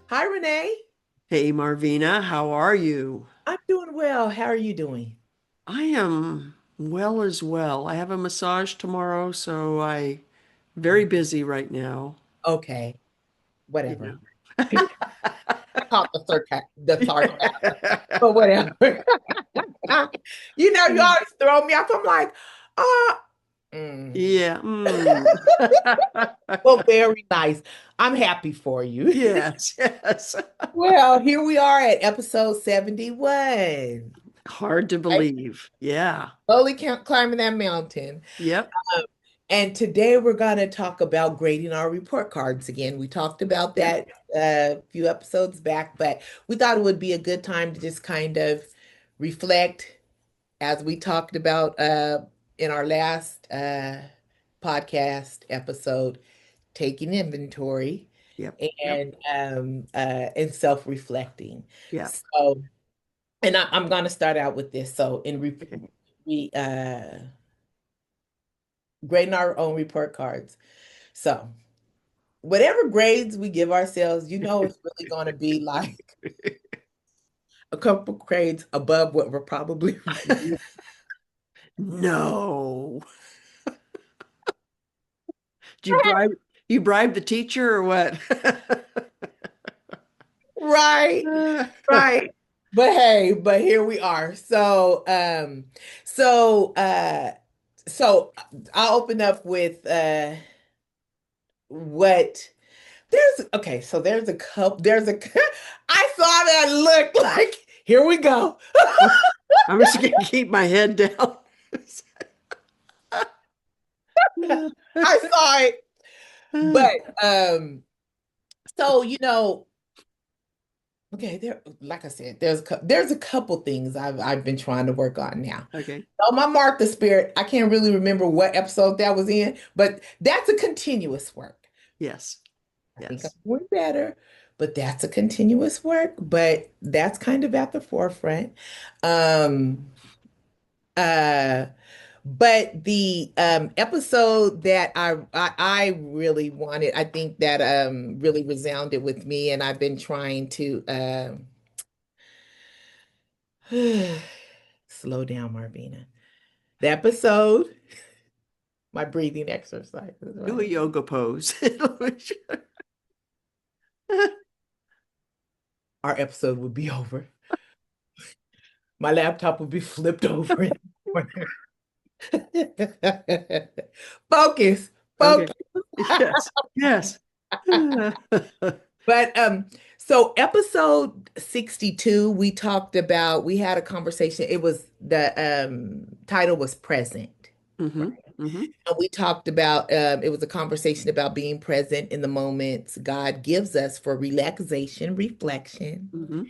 Hi, Renee. Hey Marvina, how are you? I'm doing well. How are you doing? I am well as well. I have a massage tomorrow, so I very busy right now. Okay, You whatever. know. I caught the sarcasm, but whatever. You always throw me off. I'm like, uh, mm. Yeah. Mm. Well, very nice. I'm happy for you. Yes, yes. Well, here we are at episode 71. Hard to Right? believe. Yeah. Slowly climbing that mountain. Yep. Um, and today we're going to talk about grading our report cards again. We talked about Yep. that a few episodes back, but we thought it would be a good time to just kind of reflect as we talked about in our last podcast episode, taking inventory Yep. Yep. and self-reflecting. Yep. So, and I'm going to start out with this. So, Okay. we grading our own report cards. So, whatever grades we give ourselves, it's really going to be like a couple grades above what we're probably. No. Did you bribe the teacher or what? Right, right. But hey, but here we are. So so I'll open up with what there's a couple I saw that look like here we go. I'm just gonna keep my head down. I saw it, but so okay, like I said, there's a couple things I've been trying to work on now. Okay. So my Martha Spirit, I can't really remember what episode that was in, but that's a continuous work. Yes. I think I'm Yes. doing better, but that's a continuous work, but that's kind of at the forefront. Um, uh, but the episode that I really wanted, I think that really resounded with me, and I've been trying to slow down, Marvina. The episode, my breathing exercises, Do a right? yoga pose. Our episode would be over. My laptop would be flipped over in the corner. Focus, Okay. focus. Yes. Yes. But so episode 62, we had a conversation. It was the title was present. Hmm. Hmm. And we talked about it was a conversation about being present in the moments God gives us for relaxation, reflection, Hmm.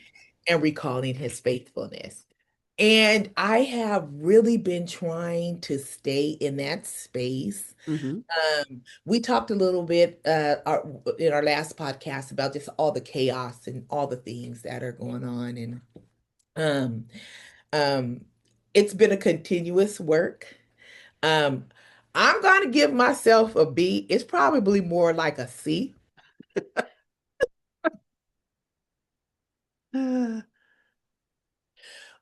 and recalling his faithfulness. And I have really been trying to stay in that space. Hmm. We talked a little bit in our last podcast about just all the chaos and all the things that are going on. And um, um, it's been a continuous work. Um, I'm going to give myself a B. It's probably more like a C.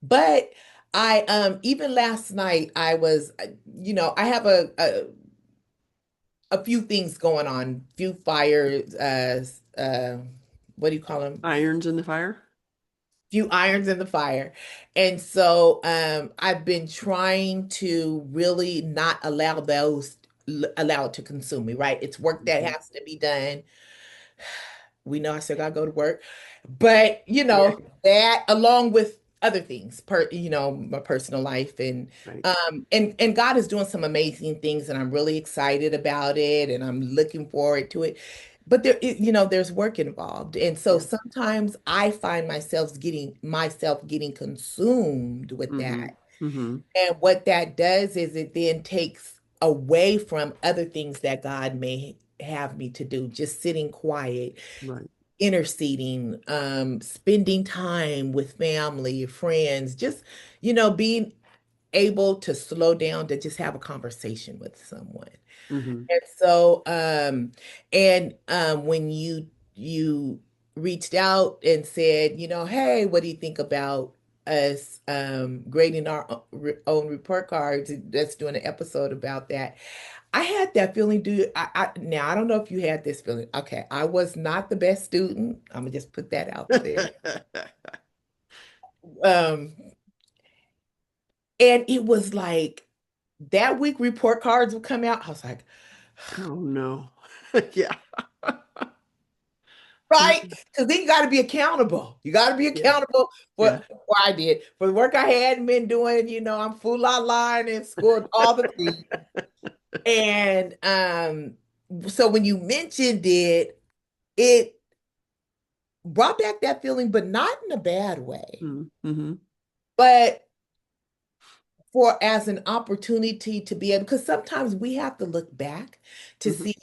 But I even last night I was I have a few things going on, few fires, what do you call them? Irons in the fire. Few irons in the fire. And so I've been trying to really not allow it to consume me, right? It's work that Hmm. has to be done. We know I still gotta go to work, but Yeah. that along with other things, my personal life Right. and God is doing some amazing things, and I'm really excited about it, and I'm looking forward to it. But there's work involved, and so Yeah. sometimes I find myself getting consumed with Hmm. that, Hmm. and what that does is it then takes away from other things that God may have me to do, just sitting quiet, Right. interceding, spending time with family, friends, just, being. able to slow down to just have a conversation with someone. Hmm. And so, when you reached out and said, hey, what do you think about us grading our own report cards? Let's doing an episode about that. I had that feeling, dude. Now I don't know if you had this feeling. Okay, I was not the best student. I'm gonna just put that out there. Um, and it was like that week report cards would come out. I was like, Oh no. Yeah. right? Because then you got to be accountable. You got to be Yeah. accountable for Yeah. what I did, for the work I hadn't been doing. I'm full la line in school, all the things. And so when you mentioned it, it brought back that feeling, but not in a bad way, Mm-hmm. but for as an opportunity to be able, because sometimes we have to look back to Hmm. see,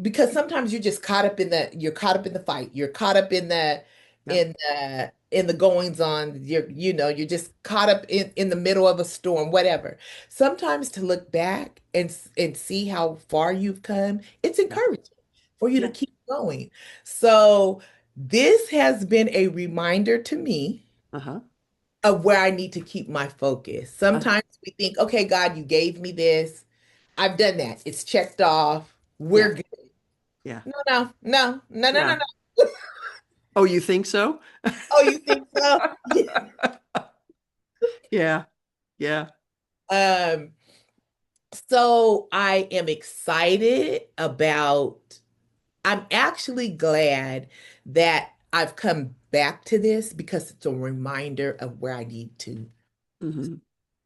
because sometimes you're caught up in the fight, you're caught up Yep. in the goings on, you're just caught up in the middle of a storm, whatever. Sometimes to look back and see how far you've come, it's Yeah. encouraging for you to Yeah. keep going. So this has been a reminder to me Uh-huh. of where I need to keep my focus. Uh-huh. Sometimes we think, okay, God, you gave me this, I've done that, it's checked off, Yeah. we're good. Yeah. No, no, no, no, no, no, Yeah. no. Oh, you think so? Oh, you think so? Yeah. Yeah. Yeah. Um, so I am excited about, I'm actually glad that I've come back to this because it's a reminder of where I need to Hmm.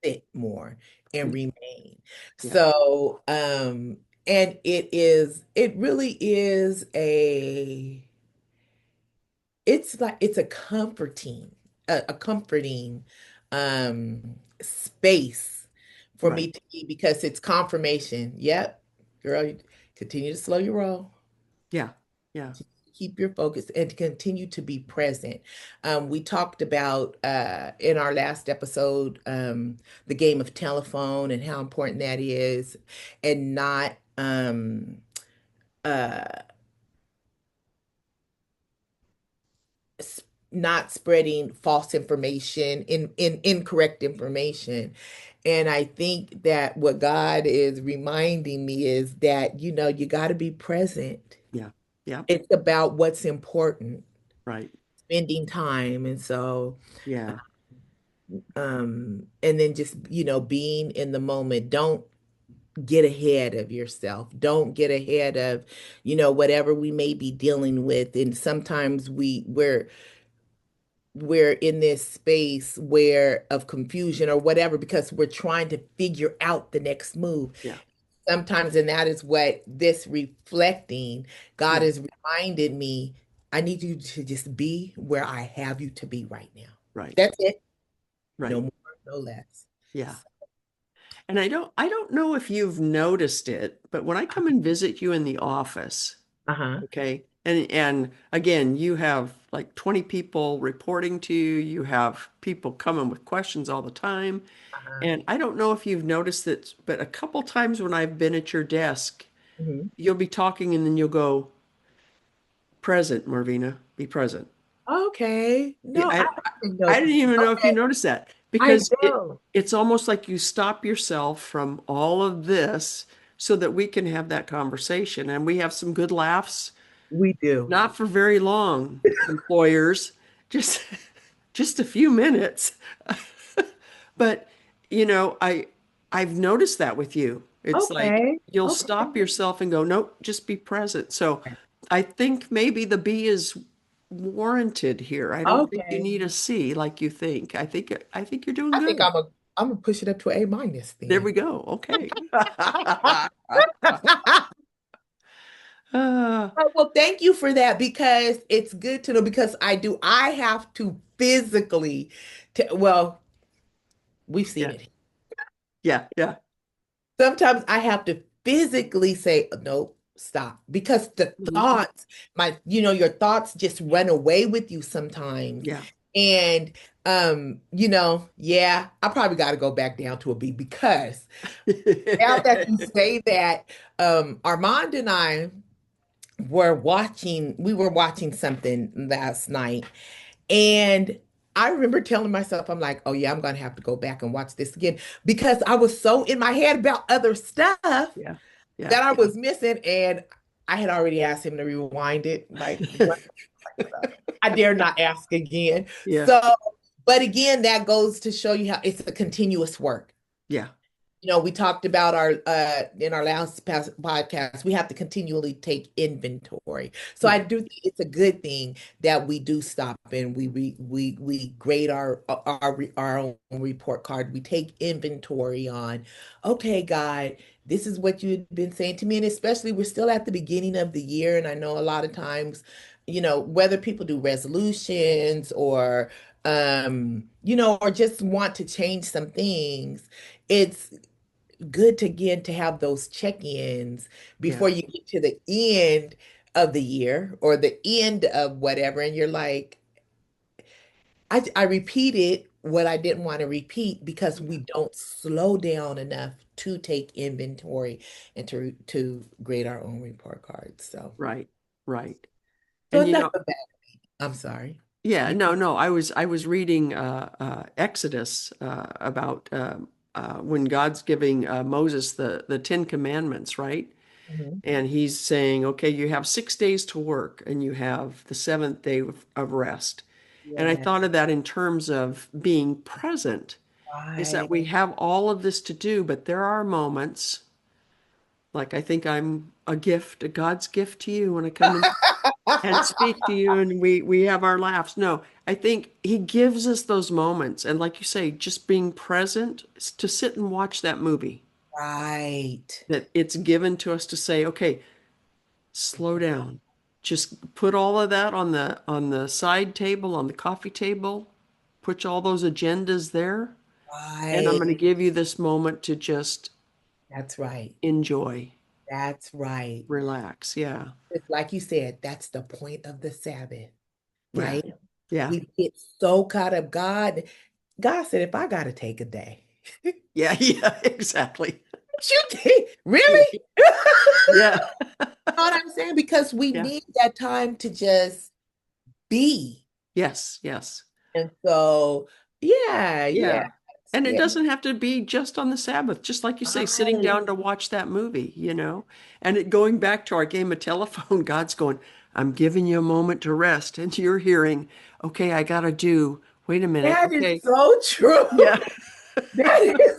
sit more and remain. Yeah. So, and it really is it's a comforting space for Right. me to be because it's confirmation. Yep, girl, you continue to slow your roll, Yeah. Yeah. to keep your focus, and to continue to be present. We talked about in our last episode the game of telephone and how important that is, and not uh, s- not spreading false information, in incorrect information. And I think that what God is reminding me is that, you got to be present. Yeah. Yeah. It's about what's important, Right. spending time. And so, Yeah. and then just, being in the moment. Don't get ahead of yourself. Don't get ahead of, whatever we may be dealing with. And sometimes we're in this space where of confusion or whatever because we're trying to figure out the next move. Yeah. Sometimes, and that is what this reflecting, God Yeah. has reminded me, I need you to just be where I have you to be right now. Right. That's it. No Right. more, no less. Yeah. And I don't know if you've noticed it, but when I come and visit you in the office, Uh-huh. okay, and again, you have like 20 people reporting to you, you have people coming with questions all the time. Uh-huh. And I don't know if you've noticed that, but a couple times when I've been at your desk, Mhm. you'll be talking and then you'll go, present, Marvina, be present. Okay. Yeah, No, I didn't I notice. didn't even know if you Okay. noticed that I because don't. it's almost like you stop yourself from all of this so that we can have that conversation and we have some good laughs, We do. not for very long, employers, just just a few minutes. But I've noticed that with you. It's like Okay. you'll Okay. stop yourself and go, nope, just be present. So I think maybe the B is warranted here. I don't think you Okay. need a C like you think. I think you're doing I think good. I'm gonna push it up to A- There we then. go. Okay. Uh, Well, thank you for that because it's good to know because I have to physically well, we've seen yeah, it. yeah, yeah. Sometimes I have to physically say, nope, stop. Because the Mhm. thoughts, your thoughts just run away with you sometimes. Yeah. And Yeah, I probably got to go back down to a B because now that you say that, Armand and I we were watching something last night, and I remember telling myself, I'm like, oh yeah, I'm gonna have to go back and watch this again because I was so in my head about other stuff Yeah. Yeah. that I was missing, and I had already asked him to rewind it. Like, I dare not ask again. Yeah. So, but again, that goes to show you how it's a continuous work. Yeah. We talked about our in our last past podcast, we have to continually take inventory. So Yeah. I do think it's a good thing that we do stop and we grade our own report card. We take inventory on, okay, God, this is what you've been saying to me. And especially we're still at the beginning of the year. And I know a lot of times, whether people do resolutions or just want to change some things, it's good to again to have those check-ins Yeah. before you get to the end of the year or the end of whatever, and you're like, I repeated what I didn't want to repeat because we don't slow down enough to take inventory and to grade our own report cards. So, Right. Right. so And enough of that. I'm sorry. yeah, You, no. I was reading Exodus about when God's giving Moses the Ten Commandments, right? Mhm. And he's saying, okay, you have 6 days to work, and you have the seventh day of rest. And I Yeah, thought of that in terms of being present, is that right. we have all of this to do, but there are moments, like I think I'm a gift, a God's gift to you when I come and speak to you and we have our laughs. No, I think he gives us those moments. And like you say, just being present to sit and watch that movie, Right. that it's given to us to say, okay, slow down. Just put all of that on the side table, on the coffee table, put all those agendas there, and I'm Right. going to give you this moment to just That's right. enjoy, That's right. relax. Yeah. It's like you said, that's the point of the Sabbath, Yeah. right? Yeah. We get so caught up. God said, if I gotta take a day, Yeah. Yeah. Exactly. you take, Yeah. really? Yeah. You know what I'm saying? Because we Yeah. need that time to just be. Yes. Yes. And so, yeah, yeah, Yeah. And it yeah. doesn't have to be just on the Sabbath, just like you say, sitting Right. down to watch that movie. And going back to our game of telephone, God's going, I'm giving you a moment to rest. And you're hearing, okay, I got to do, wait a minute. That is Okay. so true. Yeah. That is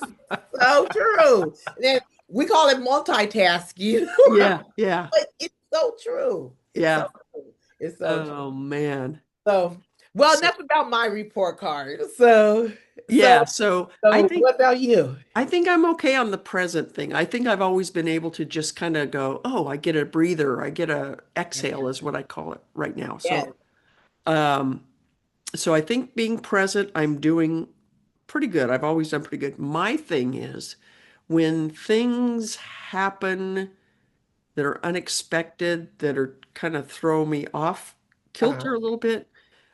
so true. Then we call it multitasking, Yeah. Yeah. but it's so true. It's so Yeah. true. It's so true. Oh, man. So, well, So, enough about my report card. So, yeah. So I so think what about you? I think I'm okay on the present thing. I think I've always been able to just kind of go, oh, I get a breather, I get a exhale is what I call it right now. Yeah. Um, so I think being present, I'm doing pretty good. I've always done pretty good. My thing is when things happen that are unexpected, that are kind of throw me off Uh-huh. kilter a little bit,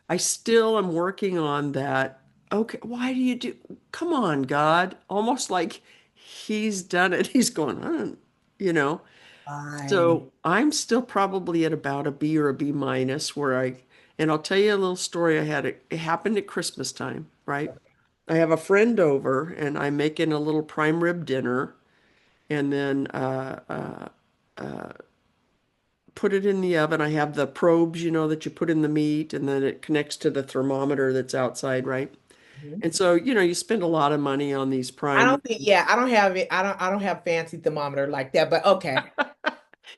I still am working on that. Okay, why do you do? Come on, God. Almost like he's done it. He's going, you know. Fine. So I'm still probably at about a B or a B minus and I'll tell you a little story I had. It happened at Christmas time, right? I have a friend over and I'm making a little prime rib dinner and then put it in the oven. I have the probes, that you put in the meat and then it connects to the thermometer that's outside, right? Mhm. And so, you spend a lot of money on these I prime. don't think, yeah, I don't have it. I don't have fancy thermometer like that, but okay.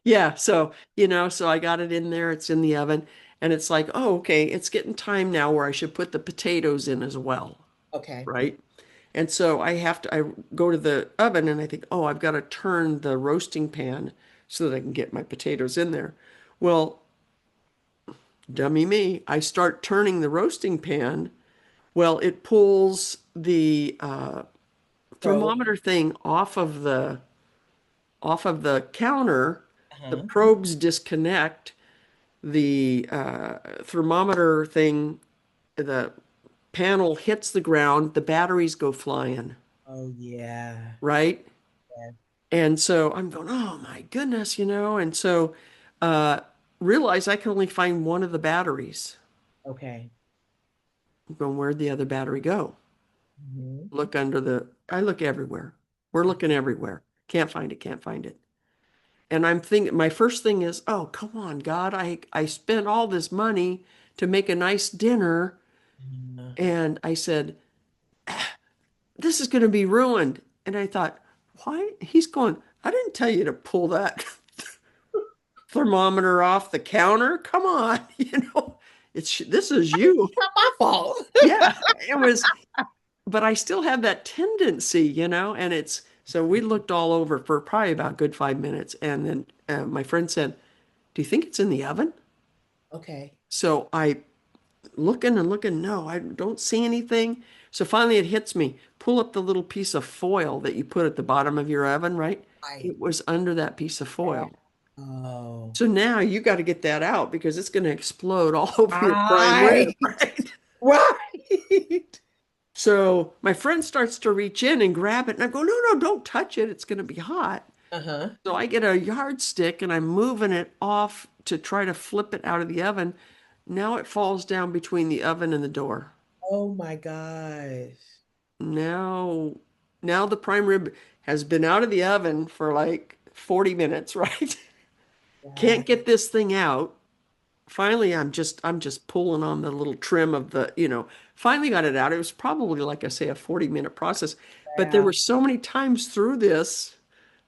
Yeah, so I got it in there, it's in the oven, and it's like, oh, okay, it's getting time now where I should put the potatoes in as well, Okay. right? And so I go to the oven and I think, oh, I've got to turn the roasting pan so that I can get my potatoes in there. Well, dummy me, I start turning the roasting pan. Well, it pulls the So, thermometer thing off of the counter. The uh-huh. probes disconnect. The thermometer thing, the panel hits the ground, the batteries go flying, Oh yeah. right? Yeah. And so I'm going, oh my goodness, and so uh, realize I can only find one of the batteries. Okay. I'm going, where'd the other battery go? Mhm. I look everywhere. We're looking everywhere. Can't find it, can't find it. And I'm thinking, my first thing is, oh, come on, God, I spent all this money to make a nice dinner. Yeah. And I said, this is going to be ruined. And I thought, why? He's going, I didn't tell you to pull that thermometer off the counter. Come on, this is you. Not my fault. Yeah, it was, but I still have that tendency, and it's so we looked all over for probably about a good 5 minutes, and then my friend said, "Do you think it's in the oven?" Okay. So I looking and looking, no, I don't see anything. So finally it hits me. Pull up the little piece of foil that you put at the bottom of your oven, right? Right. It was under that piece of foil. Oh. So now you got to get that out because it's going to explode all over your prime Right. rib, right? Right. So my friend starts to reach in and grab it, and I go, no, no, don't touch it. It's going to be hot. Uh-huh. So I get a yardstick and I'm moving it off to try to flip it out of the oven. Now it falls down between the oven and the door. Oh my gosh. Now, now the prime rib has been out of the oven for like 40 minutes, right? Wow. Can't get this thing out. Finally, I'm just pulling on the little trim of finally got it out. It was probably, like I say, a 40-minute process. But there Wow. were so many times through this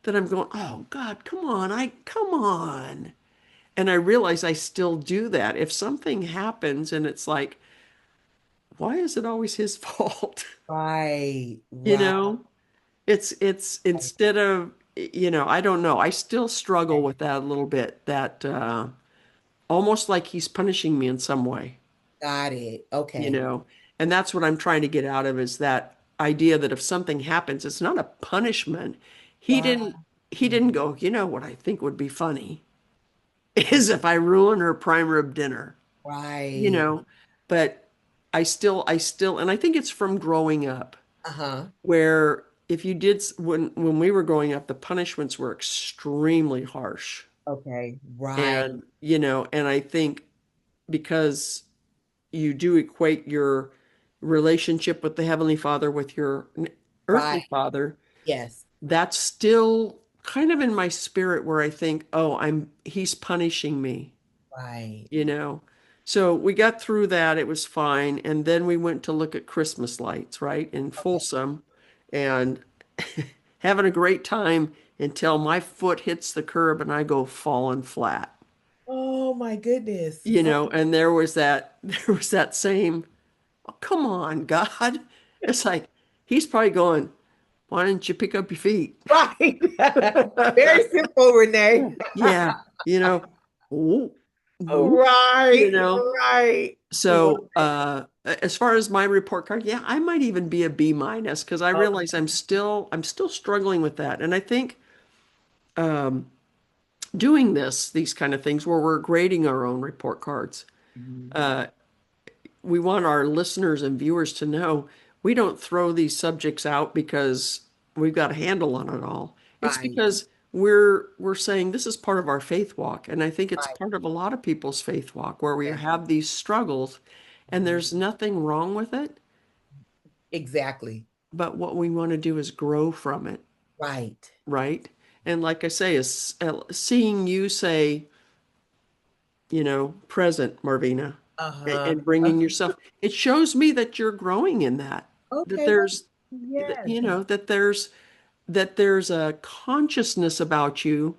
that I'm going, oh God, come on. And I realize I still do that. If something happens and it's like, why is it always his fault? Right. You Right. know, it's instead of, I don't know. I still struggle with that a little bit, that almost like he's punishing me in some way, Got it. you Okay. know. And that's what I'm trying to get out of, is that idea that if something happens, it's not a punishment. He Right. didn't he didn't go, what I think would be funny is if I ruin her prime rib dinner, you Right. know. But I still, and I think it's from growing up, Uh-huh. where if you did, when we were growing up, the punishments were extremely harsh. Okay. Right. And, and I think because you do equate your relationship with the Heavenly Father with your Right. earthly father, Yes. that's still kind of in my spirit, where I think, oh, he's punishing me, Right. you know. So we got through that, it was fine, and then we went to look at Christmas lights, right, in Okay. Folsom, and having a great time until my foot hits the curb and I go falling flat. Oh my goodness. And there was that same, oh, come on, God. It's like he's probably going, why didn't you pick up your feet? Right. Very simple, Renee. Yeah, you know, ooh, ooh, you Right. know. Right. So, as far as my report card, yeah, I might even be a B minus, because I realize I'm still struggling with that. And I think um, doing these kind of things where we're grading our own report cards, Mhm. uh, we want our listeners and viewers to know we don't throw these subjects out because we've got a handle on it all. It's Right. because we're saying this is part of our faith walk, and I think it's Right. part of a lot of people's faith walk, where we Yes. have these struggles, and Mhm. there's nothing wrong with it, Exactly. but what we want to do is grow from it, Right. right? And like I say, is seeing you say, present, Marvina, Uh-huh. and bringing yourself, it shows me that you're growing in that Okay. there's, Yes. that there's a consciousness about you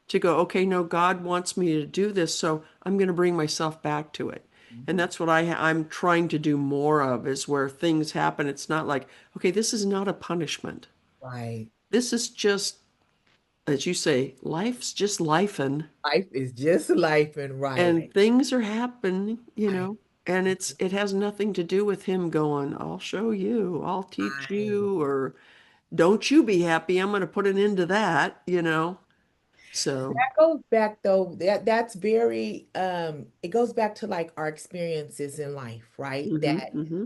to go, okay, no, God wants me to do this, so I'm going to bring myself back to it. And Mhm. that's what I'm trying to do more of, is where things happen. It's not like, okay, this is not a punishment. Right. This is just, as you say, life's just lifing, Life is just life and right. and things are happening, Right. and it has nothing to do with him going, I'll show you, I'll teach Right. you, or don't you be happy, I'm going to put an end to that. So, That goes back though, that's very it goes back to like our experiences in life, right? hmm That hmm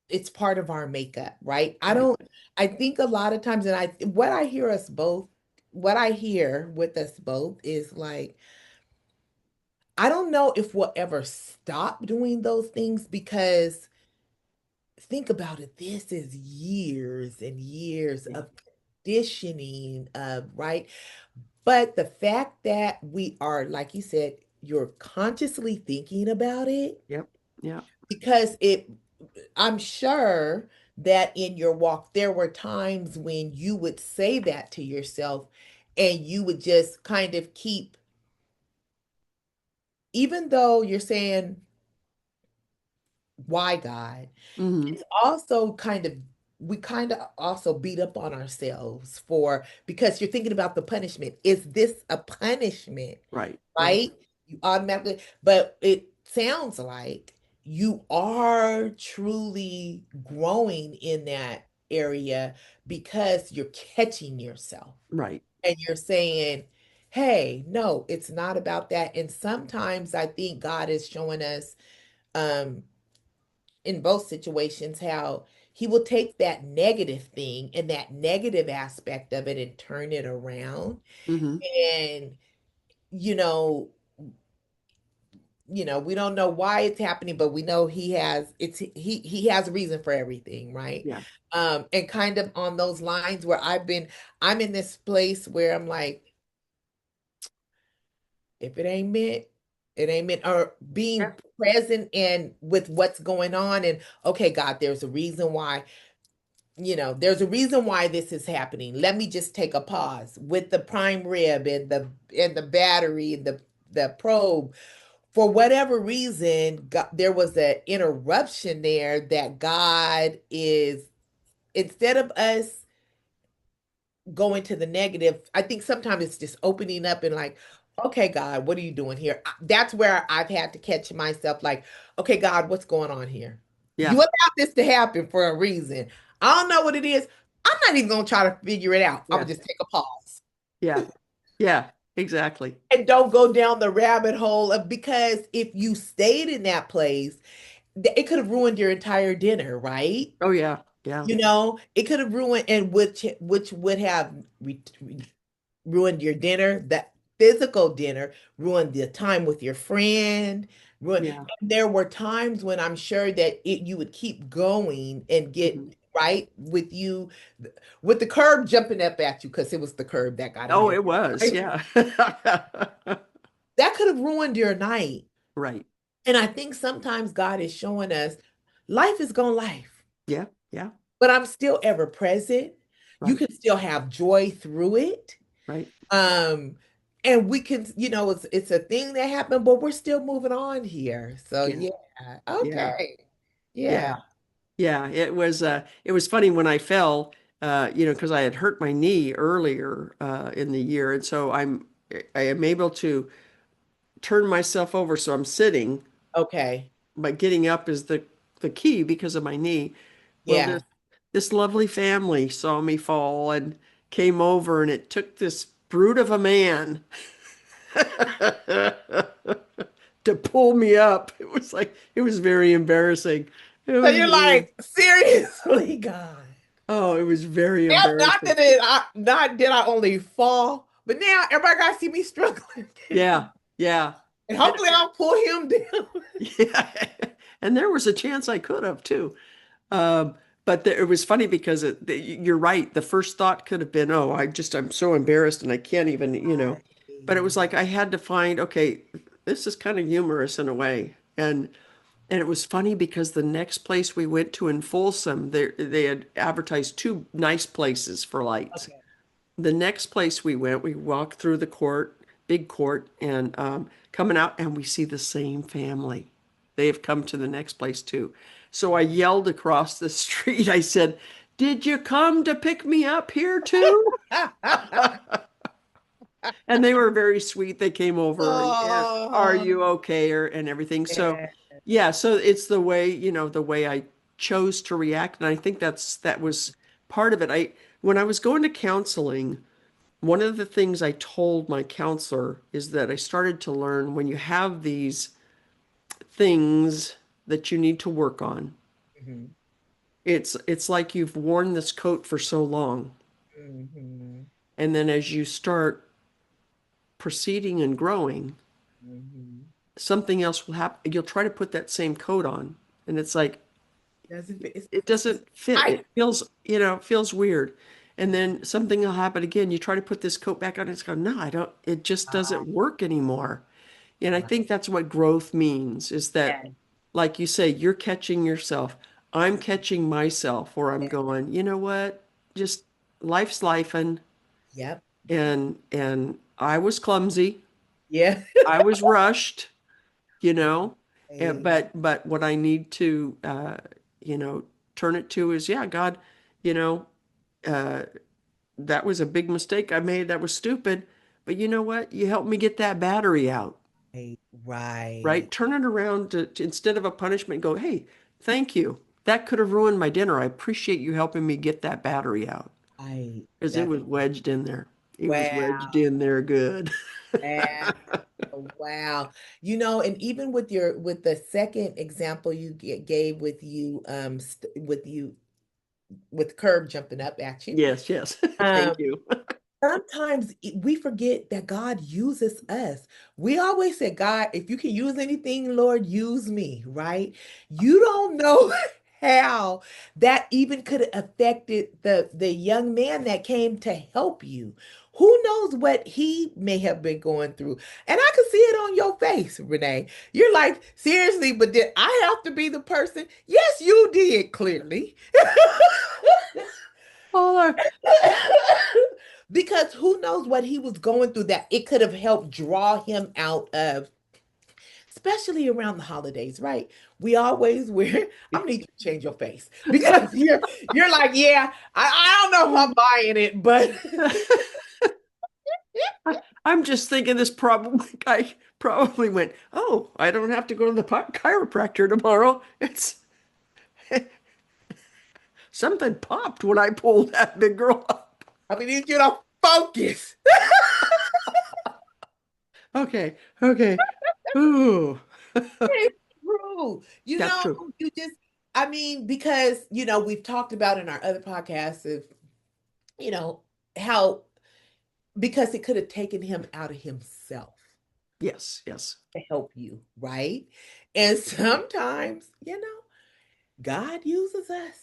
it's part of our makeup, right? Right. I think a lot of times, and what I hear with us both is like, I don't know if we'll ever stop doing those things because think about it, this is years and years Yeah. of conditioning, right? But the fact that we are, like you said, you're consciously thinking about it Yep. Yeah. because I'm sure that in your walk, there were times when you would say that to yourself and you would just kind of keep, even though you're saying, why God? Hmm. It's also kind of, we kind of also beat up on ourselves for, because you're thinking about the punishment. Is this a punishment? Right. Right. Right? You automatically, but it sounds like you are truly growing in that area because you're catching yourself Right. and you're saying, hey, no, it's not about that. And sometimes I think God is showing us, um, in both situations, how he will take that negative thing and that negative aspect of it and turn it around. Hmm. And, you know, we don't know why it's happening, but we know he has a reason for everything, right? Yeah. And kind of on those lines where I'm in this place where I'm like, if it ain't meant, it ain't meant, or Yeah. being present and with what's going on, and okay, God, there's a reason why, there's a reason why this is happening. Let me just take a pause with the prime rib and the battery and the probe. For whatever reason, God, there was an interruption there that God is, instead of us going to the negative, I think sometimes it's just opening up and like, okay, God, what are you doing here? That's where I've had to catch myself like, okay, God, what's going on here? You Yeah. allowed this to happen for a reason. I don't know what it is. I'm not even gonna try to figure it out. I'm Yeah. gonna just take a pause Yeah. Yeah. Exactly. and don't go down the rabbit hole of, because if you stayed in that place, it could have ruined your entire dinner, right? Oh yeah. Yeah. It could have ruined, and which would have ruined your dinner, that physical dinner, ruined the time with your friend, ruined. Yeah. And there were times when I'm sure that you would keep going and get Hmm. right with the curb jumping up at you because it was the curb that got Oh, ahead. it was. Right? Yeah. That could have ruined your night. Right. And I think sometimes God is showing us life is gonna life, Yeah. Yeah. but I'm still ever present. You Right. can still have joy through it. Right. Um, and we can, it's a thing that happened, but we're still moving on here. So Yeah. yeah, Yeah. okay. Yeah. Yeah. Yeah. It was funny when I fell, because I had hurt my knee earlier in the year. And so I am able to turn myself over so I'm sitting, Okay. but getting up is the key because of my knee. Well, Yeah. this lovely family saw me fall and came over, and it took this brute of a man to pull me up. It was very embarrassing. It So was you're really, like, seriously, God. oh, it was very Not embarrassing. that not did I only fall, but now everybody got to see me struggling. Yeah, yeah. And And hopefully I'll pull him down. yeah. And there was a chance I could have too. Um, but it was funny because you're right. The first thought could have been, oh, I'm so embarrassed and I can't even. But it was like I had to find, okay, this is kind of humorous in a way. And it was funny because the next place we went to in Folsom, they had advertised two nice places for lights. Okay. The next place we went, we walked through the court, big court, and coming out, and we see the same family. They have come to the next place too. So I yelled across the street. I said, "Did you come to pick me up here too?" And they were very sweet. They came over and, "Are Oh, you okay?" and everything. So, yeah. yeah. So it's the way I chose to react, and I think that was part of it. When I was going to counseling. One of the things I told my counselor is that I started to learn when you have these things that you need to work on, Mhm. It's like you've worn this coat for so long. Hmm. And then as you start proceeding and growing, Hmm. something else will happen. You'll try to put that same coat on, and it's like Doesn't fit. it It's doesn't fit. tight. It feels, it feels weird. And then something will happen again. You try to put this coat back on, and it's going, no, I don't, it just Ah, doesn't work anymore. And I right. think that's what growth means is that, Yeah. like you say, you're catching yourself. I'm catching myself where I'm Yeah. going, you know what? Just life's life Yep. and I was clumsy. Yeah. I was rushed, you know. Hey, But what I need to you know, turn it to is, yeah, God, you know, uh that was a big mistake I made. That was stupid. But you know what? You helped me get that battery out. hey, right. Right? Turn it around to instead of a punishment, go, hey, thank you. That could have ruined my dinner. I appreciate you helping me get that battery out I because it that's was wedged in there. It was wedged wow. in there good. Wow. Wow. And even with the second example you gave with you with curb jumping up at you. Yes, yes. Thank Um you. Sometimes we forget that God uses us. We always say, God, if you can use anything, Lord, use me, right? You don't know how that even could have affected the young man that came to help you. Who knows what he may have been going through? And I can see it on your face, Renee. You're like, seriously, but did I have to be the person? Yes, you did, clearly. Oh, Because who knows what he was going through that it could have helped draw him out of, especially around the holidays, right? We always wear, I'm gonna need you to change your face because you're like, yeah, I don't know if I'm buying it, but I'm just thinking this probably guy probably went, oh, I don't have to go to the chiropractor tomorrow. It's something popped when I pulled that big girl up. I mean, need you to focus. Okay, okay. Ooh, It's true. that's true. You just, I mean, because, we've talked about in our other podcasts of, you know, how, because it could have taken him out of himself Yes, yes. to help you, right? And sometimes, God uses us.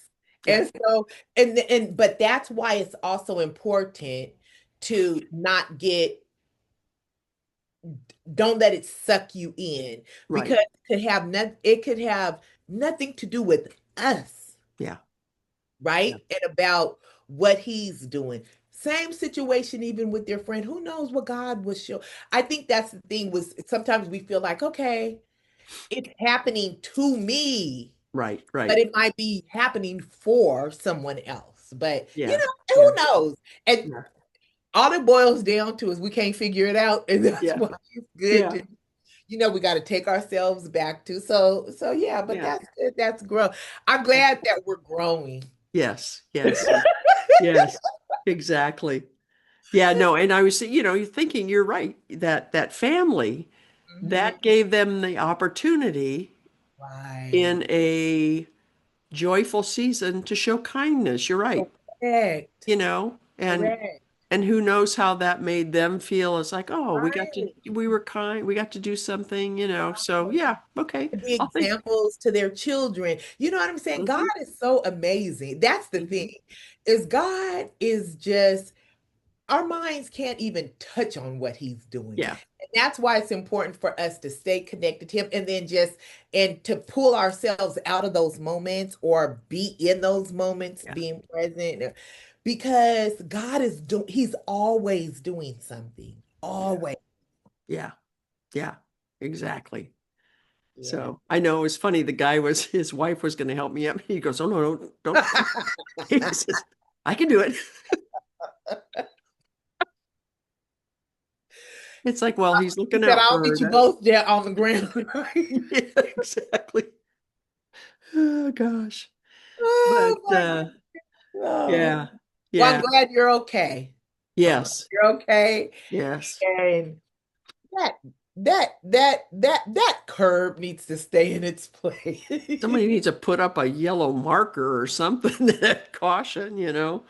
Yeah, And so, but that's why it's also important to not don't let it suck you in right. because it could have nothing to do with us, Yeah, yeah, right? And about what he's doing. Same situation, even with your friend. Who knows what God will show? I think that's the thing was sometimes we feel like, okay, it's happening to me, right, but right. it might be happening for someone else. But Yeah, yeah, who knows? And yeah, all it boils down to is we can't figure it out. And that's yeah, why it's good yeah, to, we got to take ourselves back to. So yeah, but yeah. that's good. That's growth. I'm glad that we're growing. Yes, yes, yes. Exactly. Yeah, no, and I was, you're thinking you're right that that family Mhm. that gave them the opportunity Right. in a joyful season to show kindness. You're right. Correct. You know, Correct. and who knows how that made them feel. It's like, oh, Right. we were kind, we got to do something, So yeah, okay. Be I'll think. examples to their children. You know what I'm saying? God Hmm. is so amazing. That's the thing. Hmm. Is God is just our minds can't even touch on what he's doing. Yeah, And that's why it's important for us to stay connected to him and then and to pull ourselves out of those moments or be in those moments, yeah, being present because he's always doing something. yeah, Always. yeah, yeah, exactly. Yeah. So I know it was funny. The guy was his wife was going to help me up. He goes, "Oh no, no, don't." He says, "I can do it." It's like, well, he's He looking said, out I'll for get her. you That's both there on the ground. yeah, exactly. Oh gosh. Oh But my God. Oh. yeah, Well, I'm yeah, glad you're okay. I'm glad yes, you're okay. yes, And that that curb needs to stay in its place. Somebody needs to put up a yellow marker or something that caution, you know.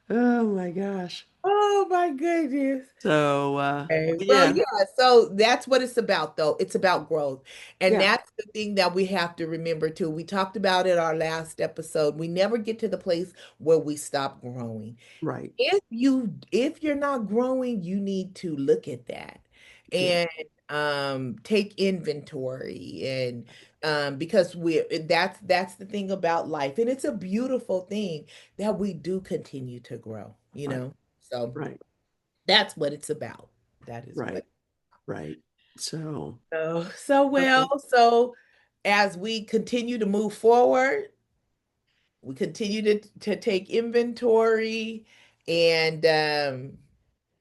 Oh my gosh. Oh my goodness. So Okay, so yeah, yeah, so that's what it's about, though. It's about growth. And yeah, that's the thing that we have to remember too. We talked about it our last episode. We never get to the place where we stop growing. right. If you're not growing, you need to look at that Yeah, and take inventory and because that's the thing about life. And it's a beautiful thing that we do continue to grow, you right, know. So right, that's what it's about. That is right, what. right. So So okay. well, so as we continue to move forward, we continue to take inventory and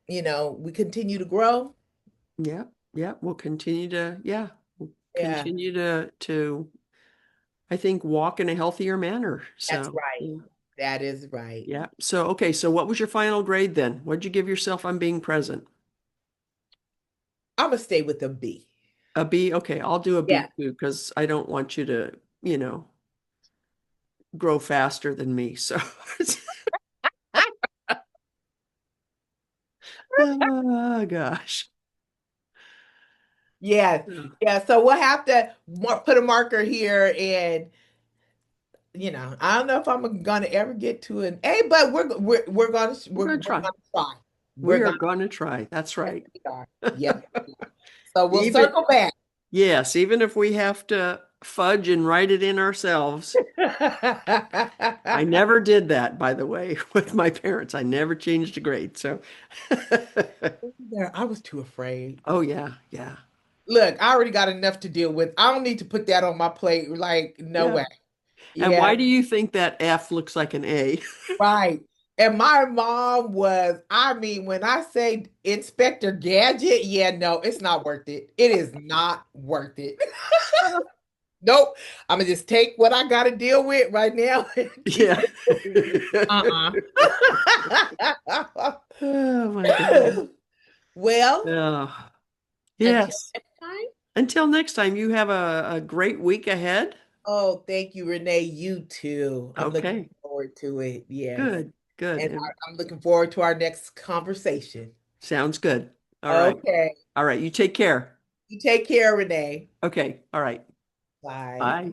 we continue to grow. Yeah, yeah, we'll continue to, yeah, we'll Yeah, continue to I think walk in a healthier manner. that's So right. yeah. That is right. Yeah. So okay, so what was your final grade then? What'd you give yourself on being present? I'm gonna stay with the B. A B? Okay, I'll do a Yeah. B too, because I don't want you to, you know, grow faster than me. So oh gosh. Yeah. Yeah. Yeah. So we'll have to put a marker here and I don't know if I'm gonna ever get to an A, but we're gonna We're gonna we're try. gonna try. We We're are gonna gonna try. That's yes, right. we are. Yes. So we'll Even circle back. yes, even if we have to fudge and write it in ourselves. I never did that, by the way, with my parents. I never changed a grade. So, Yeah, I was too afraid. oh yeah, yeah, Look, I already got enough to deal with. I don't need to put that on my plate. Like, no yeah. way. And Yeah, why do you think that F looks like an A? right. And my mom was, I mean, when I say Inspector Gadget, yeah, no, it's not worth it. It is not worth it. Nope. I'm gonna just take what I gotta deal with right now and keep Yeah. it moving. Uh-uh. Oh my God. Well, Oh, until yes. next time. Until next time, you have a great week ahead. Oh, thank you, Renee. You too. I'm looking Okay. forward to it. Yes. Good. Good. And And I'm looking forward to our next conversation. sounds good. All right. Okay. All right. You take care. You take care, Renee. Okay. All right. Bye. Bye.